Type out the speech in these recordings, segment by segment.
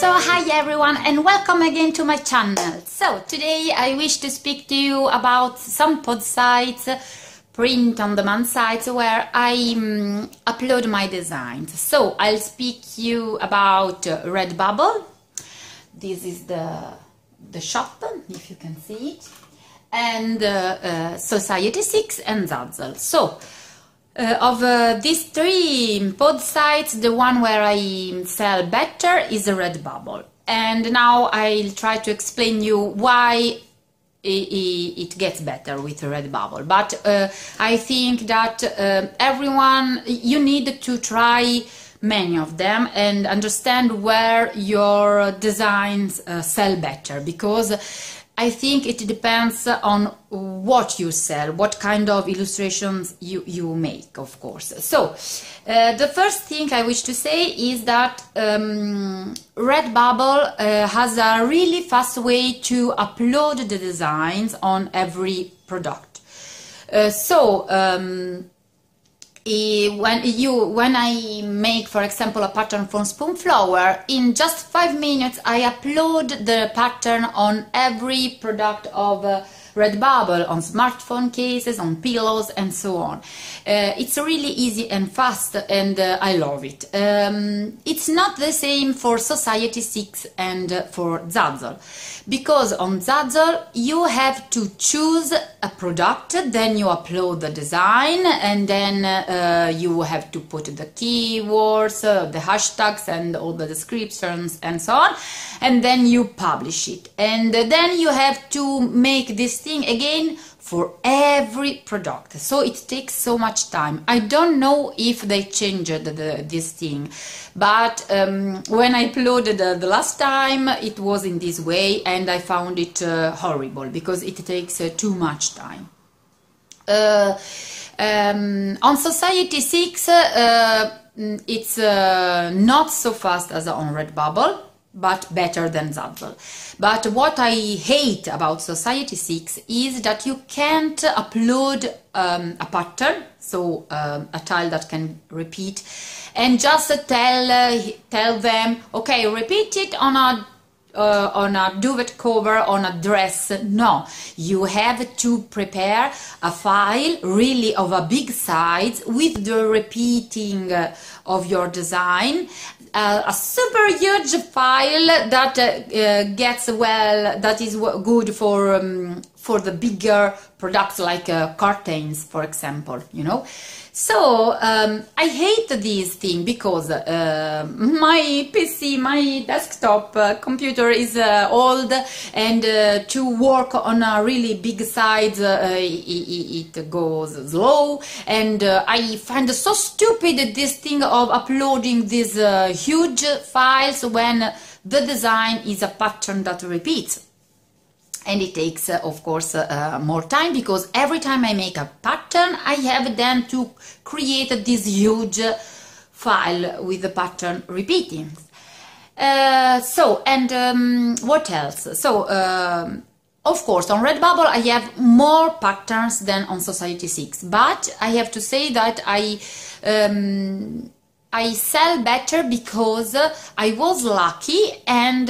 So hi everyone and welcome again to my channel. So today I wish to speak to you about some pod sites, print on demand sites where I upload my designs. So I'll speak to you about Redbubble. This is the shop, if you can see it, and Society6 and Zazzle. So of these three pod sites, the one where I sell better is Redbubble. And now I'll try to explain you why it gets better with Redbubble. But I think that you need to try many of them and understand where your designs sell better, because I think it depends on what you sell, what kind of illustrations you make, of course. So, the first thing I wish to say is that Redbubble has a really fast way to upload the designs on every product. When I make, for example, a pattern from Spoonflower, in just 5 minutes I upload the pattern on every product of Redbubble, on smartphone cases, on pillows, and so on. It's really easy and fast, and I love it. It's not the same for Society6 and for Zazzle, because on Zazzle you have to choose a product, then you upload the design, and then you have to put the keywords, the hashtags, and all the descriptions, and so on, and then you publish it, and then you have to make this thing again for every product. So it takes so much time. I don't know if they changed this thing, but when I uploaded the last time it was in this way, and I found it horrible because it takes too much time. On Society6 it's not so fast as on Redbubble, but better than Zazzle. But what I hate about Society6 is that you can't upload a pattern, so a tile that can repeat, and just tell them, okay, repeat it on a duvet cover, on a dress. No, you have to prepare a file really of a big size with the repeating of your design. A super huge file that that is good for the bigger products like curtains, for example, you know. So I hate this thing because my PC, my desktop computer is old, and to work on a really big size it goes slow, and I find so stupid this thing of uploading these huge files when the design is a pattern that repeats. And it takes, of course, more time, because every time I make a pattern, I have then to create this huge file with the pattern repeating. What else? So, of course, on Redbubble I have more patterns than on Society6, but I have to say that I sell better because I was lucky, and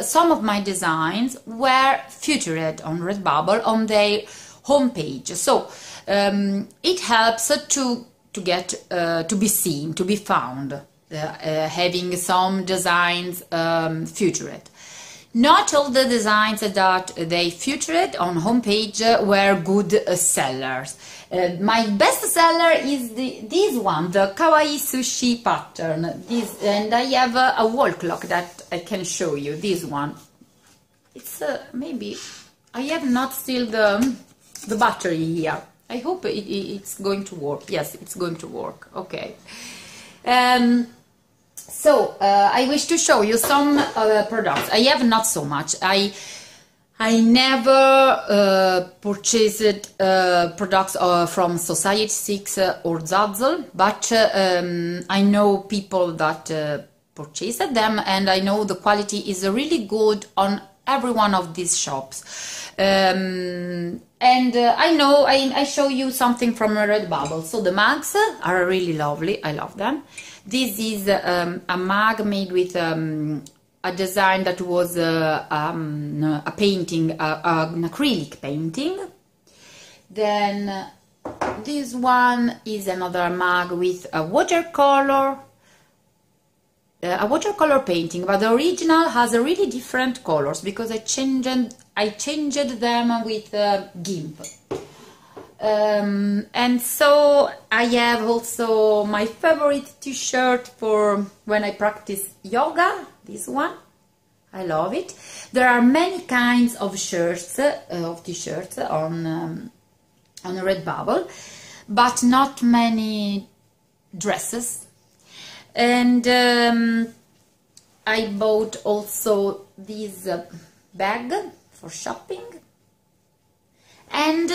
some of my designs were featured on Redbubble on their homepage. So it helps to get to be seen, to be found, having some designs featured. Not all the designs that they featured on homepage were good sellers. My best seller is this one, the kawaii sushi pattern. And I have a wall clock that I can show you. This one. It's maybe I have not still the battery here. I hope it's going to work. Yes, it's going to work. Okay. So I wish to show you some products. I have not so much. I never purchased products from Society6 or Zazzle, but I know people that purchased them, and I know the quality is really good on every one of these shops. And I show you something from Redbubble. So the mugs are really lovely. I love them. This is a mug made with a design that was a painting, an acrylic painting. Then this one is another mug with a watercolor painting, but the original has a really different colors because I changed them with GIMP. And so I have also my favorite t-shirt for when I practice yoga, this one. I love it. There are many kinds of shirts, of t-shirts on Redbubble, but not many dresses. And I bought also this bag for shopping, and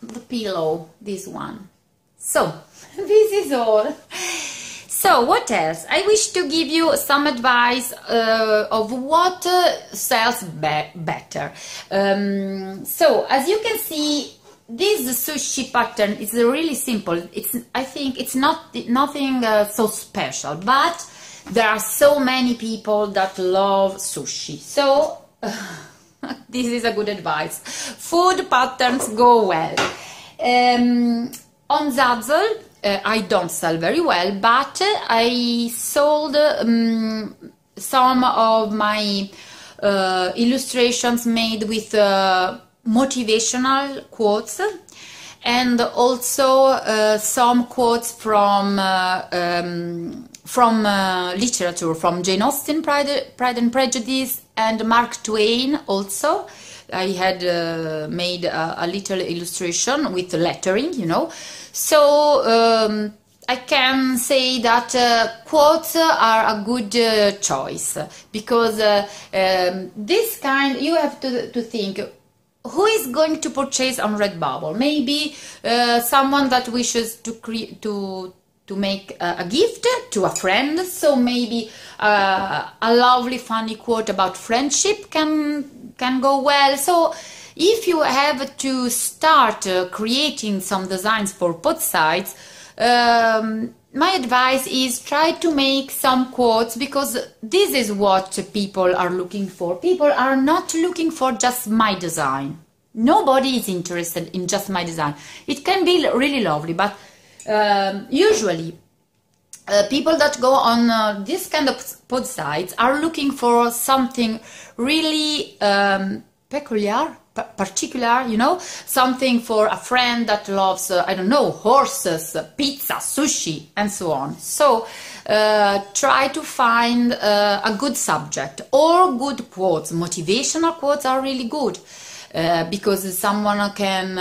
the pillow, this one. So this is all. So what else? I wish to give you some advice of what sells better. So as you can see, this sushi pattern is really simple. I think it's nothing so special, but there are so many people that love sushi. So this is a good advice. Food patterns go well. On Zazzle, I don't sell very well, but I sold some of my illustrations made with motivational quotes, and also some quotes from literature, from Jane Austen, Pride and Prejudice, and Mark Twain also. I had made a little illustration with lettering, you know. So I can say that quotes are a good choice, because this kind, you have to think, who is going to purchase on Redbubble? Maybe someone that wishes to make a gift to a friend. So maybe a lovely funny quote about friendship can go well. So if you have to start creating some designs for pot sites, my advice is try to make some quotes, because this is what people are looking for. People are not looking for just my design. Nobody is interested in just my design. It can be really lovely, but usually people that go on this kind of pod sites are looking for something really particular, you know, something for a friend that loves, I don't know, horses, pizza, sushi, and so on. So try to find a good subject or good quotes. Motivational quotes are really good. Because someone can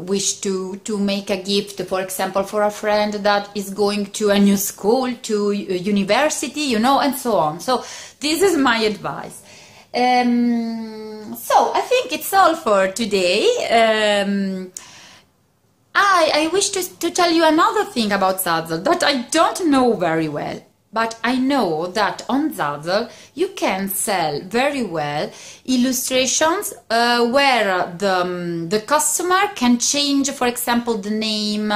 wish to make a gift, for example, for a friend that is going to a new school, to university, you know, and so on. So this is my advice. So I think it's all for today. I wish to tell you another thing about Zazzle that I don't know very well. But I know that on Zazzle you can sell very well illustrations where the customer can change, for example, the name,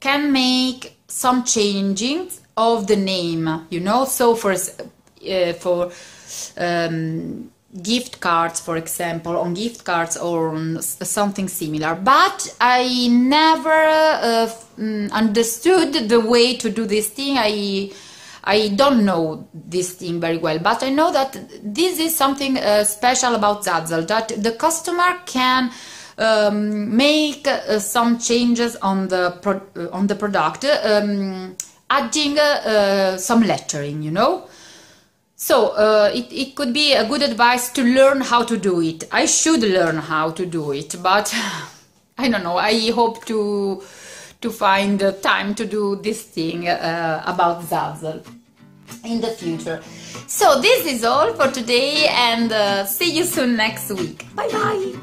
can make some changing of the name, you know. So for gift cards, for example, on gift cards or on something similar. But I never understood the way to do this thing. I don't know this thing very well, but I know that this is something special about Zazzle, that the customer can make some changes on the product, adding some lettering, you know. So it could be a good advice to learn how to do it. I should learn how to do it, but I don't know. I hope to find time to do this thing about Zazzle in the future. So this is all for today, and see you soon next week. Bye bye.